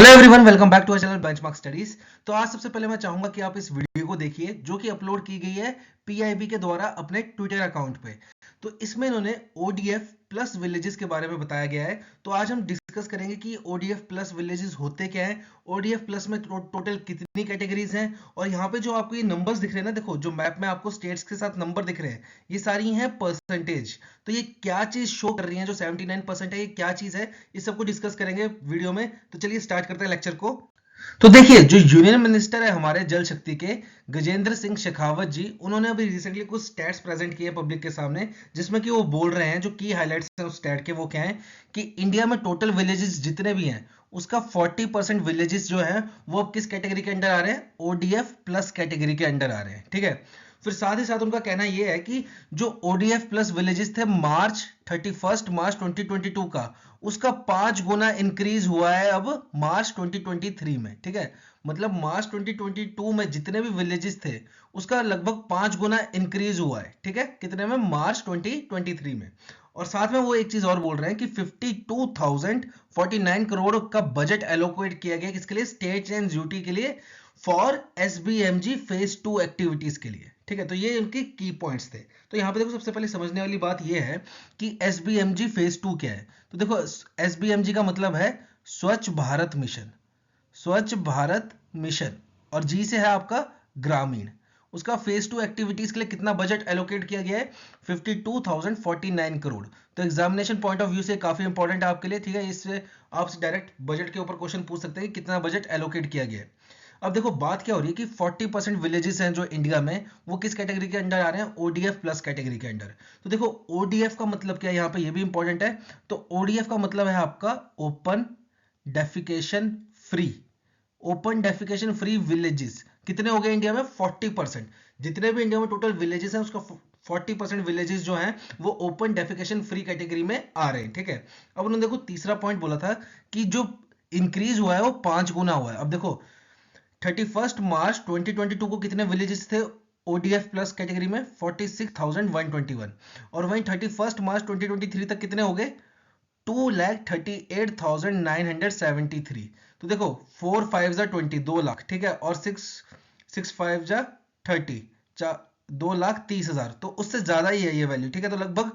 Hello everyone, welcome back to our channel benchmark studies. तो आज सबसे पहले मैं चाहूंगा कि आप इस वीडियो को देखिए जो कि अपलोड की गई है पीआईबी के द्वारा अपने ट्विटर अकाउंट पे। तो इसमें इन्होंने ओडीएफ प्लस विलेजेस के बारे में बताया गया है। तो आज हम डिस्कस करेंगे कि ओडीएफ प्लस विलेजेस होते क्या हैं, ओडीएफ प्लस में टोटल कितनी कैटेगरीज हैं, और यहाँ पे जो आपको ये नंबर्स दिख रहे हैं ना, देखो जो मैप में आपको स्टेट्स के साथ नंबर दिख रहे हैं, ये सारी हैं परसेंटेज। तो ये क्या चीज शो कर रही है, जो 79% है, ये क्या चीज है, इस सबको डिस्कस करेंगे वीडियो में। तो चलिए स्टार्ट करते हैं लेक्चर को। तो देखिए, जो यूनियन मिनिस्टर है हमारे जल शक्ति के, गजेंद्र सिंह शेखावत जी, उन्होंने अभी रिसेंटली कुछ स्टैट्स प्रेजेंट किए पब्लिक के सामने, जिसमें कि वो बोल रहे हैं, जो की हाइलाइट्स हैं उस स्टैट के, वो क्या है कि इंडिया में टोटल विलेजेस जितने भी हैं उसका 40% विलेजेस जो है वो अब किस कैटेगरी के अंडर आ रहे हैं, ओडीएफ प्लस कैटेगरी के अंडर आ रहे हैं। ठीक है, फिर साथ ही साथ उनका कहना यह है कि जो ओडीएफ प्लस विलेजेस थे मार्च 31 मार्च 2022 का, उसका 5 गुना इंक्रीज हुआ है अब मार्च 2023 में। ठीक है, मतलब मार्च 2022 में जितने भी विलेजेस थे उसका लगभग 5 गुना इंक्रीज हुआ है। ठीक है, कितने में, मार्च 2023 में। और साथ में वो एक चीज और बोल रहे हैं कि 52,049 करोड़ का बजट एलोकेट किया गया किसके लिए, स्टेट एंड ड्यूटी के लिए, फॉर एसबीएमजी फेज 2 एक्टिविटीज के लिए। ठीक है, तो ये उनके की पॉइंट्स थे। तो यहाँ पे देखो, सबसे पहले समझने वाली बात ये है कि एसबीएमजी फेज 2 क्या है। तो देखो, एसबीएमजी का मतलब है स्वच्छ भारत मिशन, स्वच्छ भारत मिशन, और जी से है आपका ग्रामीण। उसका फेज 2 एक्टिविटीज के लिए कितना बजट एलोकेट किया गया है, 52,049 करोड़। तो एग्जामिनेशन पॉइंट ऑफ व्यू से काफी इंपॉर्टेंट है आपके लिए। ठीक है, इससे आपसे डायरेक्ट बजट के ऊपर क्वेश्चन पूछ सकते हैं कि कितना बजट एलोकेट किया गया है। अब देखो, बात क्या हो रही है कि 40% विलेजेस हैं जो इंडिया में, वो किस कैटेगरी के अंडर आ रहे हैं, ओडीएफ प्लस कैटेगरी के अंडर। तो देखो, ओडीएफ का मतलब क्या है, यहाँ पे ये भी इंपॉर्टेंट है। तो ओडीएफ का मतलब है आपका open defecation free, open defecation free villages. कितने हो गए इंडिया में, 40%। जितने भी इंडिया में टोटल विलेजेस हैं उसका 40% विलेजेस जो हैं वो ओपन डेफिकेशन फ्री कैटेगरी में आ रहे हैं। ठीक है, अब उन्होंने देखो तीसरा पॉइंट बोला था कि जो इंक्रीज हुआ है वो 5 गुना हुआ है। अब देखो, 31 मार्च 2022 को कितने विलेजेस थे ओडीएफ प्लस कैटेगरी में, 46,121। और वहीं 31 मार्च 2023 तक कितने हो गए, 2,38,973। तो देखो, 4 5 जा 20, 2 लाख। ठीक है, और 6 5 जा 30, 2,30,000। तो उससे ज्यादा ही है ये वैल्यू। ठीक है, तो लगभग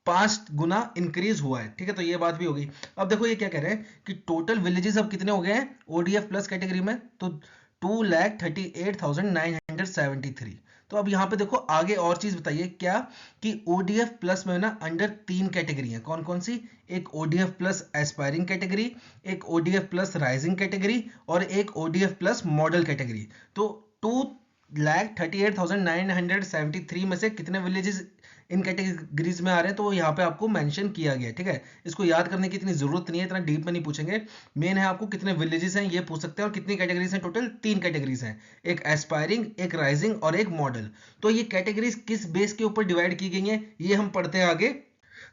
5 गुना इंक्रीज हुआ है। ठीक है, तो ये बात भी हो गई। अब देखो ये क्या कह रहे हैं कि टोटल विलेजेस अब कितने हो गए हैं ओडीएफ प्लस कैटेगरी में, तो 2,38,973। तो अब यहाँ पे देखो आगे और चीज बताइए क्या, कि ओडीएफ प्लस में ना अंडर 3 कैटेगरी है। कौन कौन सी, एक ओडीएफ प्लस एस्पायरिंग कैटेगरी, एक ओडीएफ प्लस राइजिंग कैटेगरी, और एक ओडीएफ प्लस मॉडल कैटेगरी। तो 2,38,973 में से कितने विलेजेस इन कैटेगरीज में आ रहे हैं, तो यहाँ पे आपको मेंशन किया गया है। ठीक है, इसको याद करने की इतनी जरूरत नहीं है, इतना डीप में नहीं पूछेंगे। मेन है आपको कितने विलेजेस हैं ये पूछ सकते हैं, और कितनी कैटेगरीज हैं, टोटल 3 कैटेगरीज हैं, एक एस्पायरिंग, एक राइजिंग और एक मॉडल। तो ये कैटेगरीज किस बेस के ऊपर डिवाइड की गई हैं ये हम पढ़ते हैं आगे।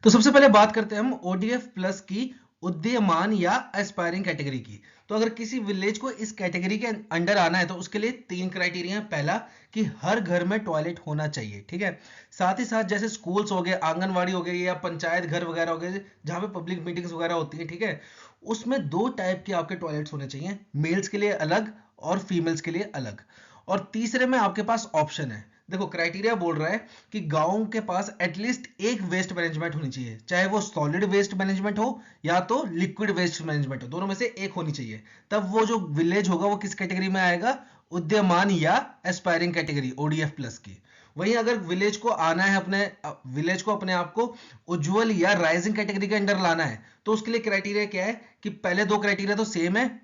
तो सबसे पहले बात करते हैं हम ओडीएफ प्लस की उदीयमान या एस्पायरिंग कैटेगरी की। तो अगर किसी विलेज को इस कैटेगरी के अंडर आना है तो उसके लिए 3 क्राइटेरिया है। पहला, कि हर घर में टॉयलेट होना चाहिए। ठीक है, साथ ही साथ जैसे स्कूल्स हो गए, आंगनवाड़ी हो गई, या पंचायत घर वगैरह हो गए जहां पे पब्लिक मीटिंग्स वगैरह होती है, ठीक है, उसमें 2 टाइप के आपके टॉयलेट्स होने चाहिए, मेल्स के लिए अलग और फीमेल्स के लिए अलग। और तीसरे में आपके पास ऑप्शन है। देखो, क्राइटेरिया बोल रहा है कि गांव के पास एटलीस्ट एक वेस्ट मैनेजमेंट होनी चाहिए, चाहे वो सॉलिड वेस्ट मैनेजमेंट हो या तो लिक्विड वेस्ट मैनेजमेंट हो, दोनों में से एक होनी चाहिए। तब वो जो विलेज होगा वो किस कैटेगरी में आएगा, उद्यमान या एस्पायरिंग कैटेगरी ओडीएफ प्लस की। वहीं अगर विलेज को आना है, अपने विलेज को अपने आप को उज्जवल या राइजिंग कैटेगरी के अंडर लाना है, तो उसके लिए क्राइटेरिया क्या है कि पहले 2 क्राइटेरिया तो सेम है,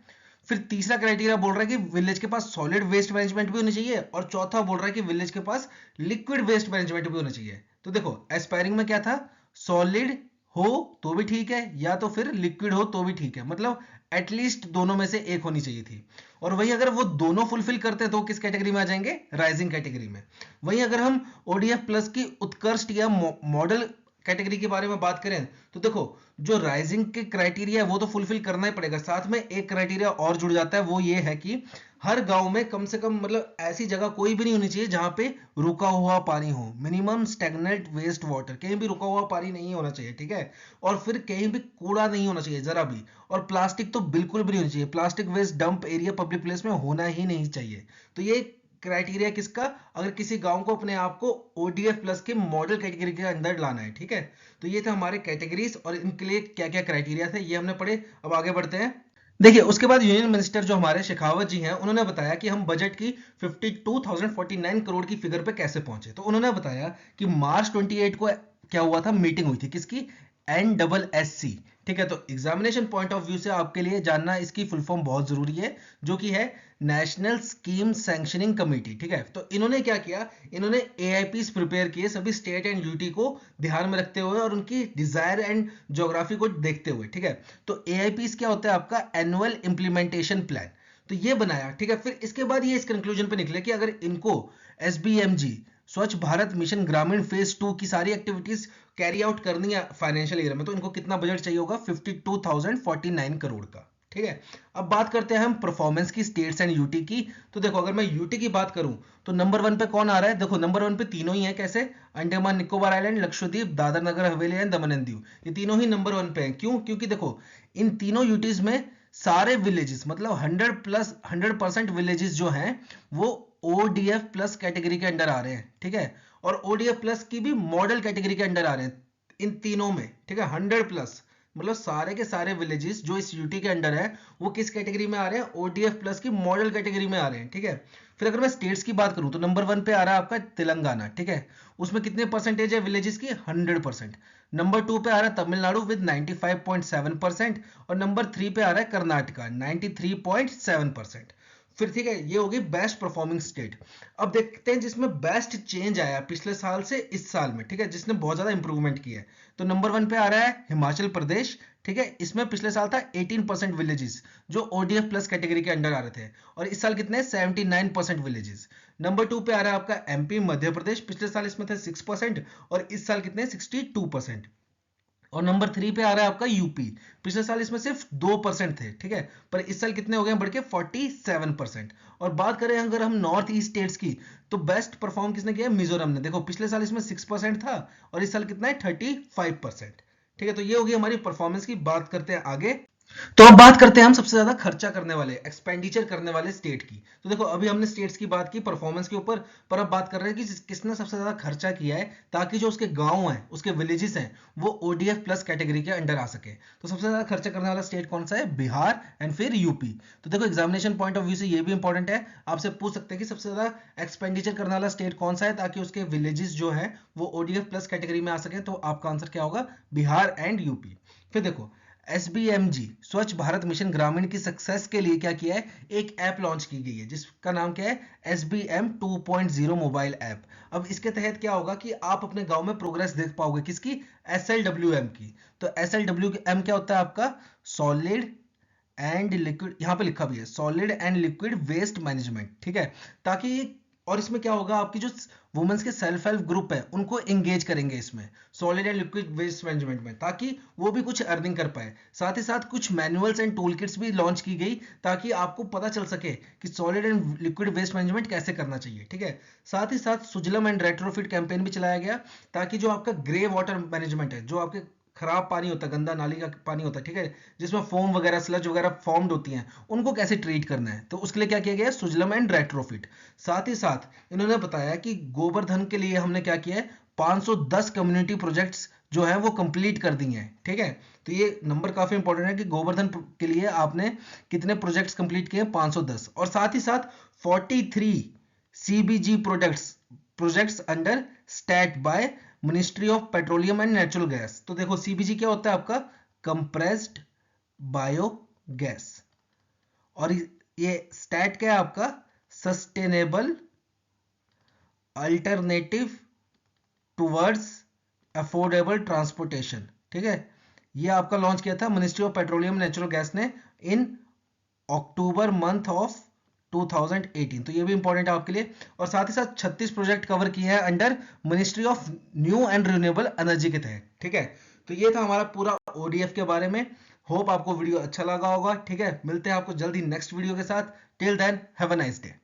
फिर तीसरा क्राइटेरिया बोल रहा है कि विलेज के पास सॉलिड वेस्ट मैनेजमेंट भी होनी चाहिए, और चौथा बोल रहा है कि विलेज के पास लिक्विड वेस्ट मैनेजमेंट भी होना चाहिए। तो देखो, एस्पायरिंग में क्या था, सॉलिड हो तो भी ठीक है, या तो फिर लिक्विड हो तो भी ठीक है, मतलब एटलीस्ट दोनों में से एक होनी चाहिए थी। और वहीं अगर वो दोनों फुलफिल करते हैं तो किस कैटेगरी में आ जाएंगे, राइजिंग कैटेगरी में। वहीं अगर हम ओडीएफ प्लस की उत्कृष्ट या मॉडल कैटेगरी के बारे में बात करें तो देखो, जो राइजिंग के क्राइटेरिया है वो तो फुलफिल करना ही पड़ेगा, साथ में एक क्राइटेरिया और जुड़ जाता है, वो ये है कि हर गांव में कम से कम मतलब ऐसी जगह कोई भी नहीं होनी चाहिए जहां पे रुका हुआ पानी हो, मिनिमम स्टेगनेंट वेस्ट वाटर, कहीं भी रुका हुआ पानी नहीं होना चाहिए, ठीक है। और फिर कहीं भी कूड़ा नहीं होना चाहिए जरा भी, और प्लास्टिक तो बिल्कुल भी नहीं होनी चाहिए, plastic waste dump area public place में होना ही नहीं चाहिए। तो ये क्राइटेरिया किसका, अगर किसी गांव को अपने आप को ओडीएफ प्लस के मॉडल कैटेगरी के अंदर लाना है, ठीक है। तो ये थे हमारे कैटेगरीज और इनके लिए क्या क्या क्राइटेरिया थे ये हमने पढ़े। अब आगे बढ़ते हैं। देखिए उसके बाद यूनियन मिनिस्टर जो हमारे शेखावत जी हैं उन्होंने बताया कि हम बजट की 52,049 करोड़ की फिगर पे कैसे पहुंचे। तो उन्होंने बताया कि मार्च 28 को क्या हुआ था, मीटिंग हुई थी किसकी, NSSC, ठीक है। तो एग्जामिनेशन पॉइंट ऑफ व्यू से आपके लिए जानना इसकी फुल फॉर्म बहुत जरूरी है, जो कि है नेशनल स्कीम सैंक्शनिंग कमेटी, ठीक है। तो इन्होंने क्या किया, इन्होंने AIPs प्रिपेयर किए सभी स्टेट एंड यूटी को ध्यान में रखते हुए और उनकी डिजायर एंड ज्योग्राफी को देखते हुए, ठीक है। तो AIPs क्या होता है आपका, एनुअल इंप्लीमेंटेशन प्लान, तो ये बनाया, ठीक है। फिर इसके बाद ये इस कंक्लूजन पे निकले कि अगर इनको SBMG स्वच्छ भारत मिशन ग्रामीण फेज 2 की सारी एक्टिविटीज कैरी आउट करनी है फाइनेंशियल ईयर में, तो इनको कितना बजट चाहिए होगा, 52,049 करोड़ का, ठीक है। अब बात करते हैं हम परफॉर्मेंस की, स्टेट्स एंड यूटी की। तो देखो अगर मैं यूटी की बात करूं तो नंबर 1 पे कौन आ रहा है, देखो नंबर 1 पे तीनों ही हैं, कैसे, Andaman Nicobar island, Lakshadweep, Dadar Nagar Haveli and Daman and Diu, ये तीनों ही नंबर 1 पे हैं। क्यों, क्योंकि देखो इन तीनों यूटीज में सारे विलेजेस मतलब 100% विलेजेस जो हैं वो ODF प्लस कैटेगरी के अंडर आ रहे हैं, ठीक है। और ODF प्लस की भी मॉडल कैटेगरी के अंडर आ रहे हैं इन तीनों में, ठीक है। 100+ मतलब सारे के सारे विलेजेस जो इस यूटी के अंडर है वो किस कैटेगरी में आ रहे हैं, ODF प्लस की मॉडल कैटेगरी में आ रहे हैं, ठीक है। फिर अगर मैं स्टेट्स की बात करूं तो नंबर 1 पे आ रहा है आपका तेलंगाना, ठीक है। उसमें कितने परसेंटेज है विलेजेस की, 100%। नंबर 2 पे आ रहा है तमिलनाडु विद 95.7%, और नंबर 3 पे आ रहा है कर्नाटका 93.7%। फिर ठीक है, ये होगी बेस्ट परफॉर्मिंग स्टेट। अब देखते हैं जिसमें बेस्ट चेंज आया पिछले साल से इस साल में, ठीक है, जिसने बहुत ज्यादा इंप्रूवमेंट किया है। तो नंबर 1 पे आ रहा है हिमाचल प्रदेश, ठीक है। इसमें पिछले साल था 18% विलेजेस जो ODF प्लस कैटेगरी के अंडर आ रहे थे, और इस साल कितने, 79% विलेजेस। नंबर 2 पे आ रहा है आपका MP मध्य प्रदेश, पिछले साल इसमें थे 6% और इस साल कितने, 62%। और नंबर 3 पे आ रहा है आपका यूपी, पिछले साल इसमें सिर्फ 2% थे, ठीक है, पर इस साल कितने हो गए बढ़ के 47%। और बात करें अगर हम नॉर्थ ईस्ट स्टेट्स की, तो बेस्ट परफॉर्म किसने किया, मिजोरम ने। देखो पिछले साल इसमें 6% था और इस साल कितना है, 35%, ठीक है। तो ये होगी हमारी परफॉर्मेंस की। बात करते हैं आगे। तो अब बात करते हैं हम सबसे ज्यादा खर्चा करने वाले, एक्सपेंडिचर करने वाले स्टेट की। तो देखो अभी हमने स्टेट्स की बात की परफॉर्मेंस के ऊपर, पर अब बात कर रहे हैं कि किसने सबसे ज्यादा खर्चा किया है ताकि जो उसके गांव हैं, उसके विलेजेस हैं, वो ODF प्लस कैटेगरी के अंडर आ सके। तो सबसे ज्यादा खर्चा करने वाला स्टेट कौन सा है, बिहार एंड फिर यूपी। तो देखो एग्जामिनेशन पॉइंट ऑफ व्यू से ये भी इंपॉर्टेंट है, आपसे पूछ सकते हैं कि सबसे ज्यादा एक्सपेंडिचर करने वाला स्टेट कौन सा है ताकि उसके विलेजेस जो है वो ODF प्लस कैटेगरी में आ सके। तो आपका आंसर क्या होगा, बिहार एंड यूपी। फिर देखो SBMG स्वच्छ भारत मिशन ग्रामीण की सक्सेस के लिए क्या किया है, एक ऐप लॉन्च की गई है जिसका नाम क्या है, SBM 2.0 मोबाइल ऐप। अब इसके तहत क्या होगा कि आप अपने गांव में प्रोग्रेस देख पाओगे, किसकी, SLWM की। तो SLWM क्या होता है आपका, सॉलिड एंड लिक्विड, यहां पे लिखा भी है solid and liquid waste management, ठीक है। ताकि और इसमें क्या होगा, आपकी जो वुमेन्स के सेल्फ हेल्प ग्रुप है उनको एंगेज करेंगे इसमें solid and liquid waste management में, ताकि वो भी कुछ अर्निंग कर पाए। साथ ही साथ कुछ मैनुअल्स एंड टूल किट्स भी लॉन्च की गई ताकि आपको पता चल सके कि solid and liquid waste management कैसे करना चाहिए, ठीक है। साथ ही साथ सुजलम एंड रेट्रोफिट कैंपेन भी चलाया गया ताकि जो आपका ग्रे वाटर मैनेजमेंट है, जो आपके खराब पानी होता है, गंदा नाली का पानी होता है, ठीक है, जिसमें फोम वगैरह स्लज वगैरह फॉर्म्ड होती हैं, उनको कैसे ट्रीट करना है, तो उसके लिए क्या किया गया, सुजलम एंड रेट्रोफिट। साथ ही साथ इन्होंने बताया कि गोवर्धन के लिए हमने क्या किया है, 510 कम्युनिटी प्रोजेक्ट्स जो है वो कंप्लीट कर दिए हैं, ठीक है। तो ये नंबर काफी इंपॉर्टेंट है कि गोवर्धन के लिए आपने कितने प्रोजेक्ट्स कंप्लीट किए, 510। और साथ ही साथ 43 CBG projects under SATAT by ministry of petroleum and natural gas. तो देखो CBG क्या होता है आपका, कंप्रेस्ड बायोगैस, और ये स्टैट क्या है आपका, sustainable alternative towards affordable transportation, ठीक है। ये आपका लॉन्च किया था ministry of petroleum natural gas ने इन अक्टूबर मंथ ऑफ 2018। तो ये भी इंपॉर्टेंट है आपके लिए। और साथ ही साथ 36 प्रोजेक्ट कवर किए हैं under ministry of new and renewable energy के तहत। ठीक है, तो ये था हमारा पूरा ओडीएफ के बारे में। होप आपको वीडियो अच्छा लगा होगा। ठीक है, मिलते हैं आपको जल्दी नेक्स्ट वीडियो के साथ। Till then have a nice day.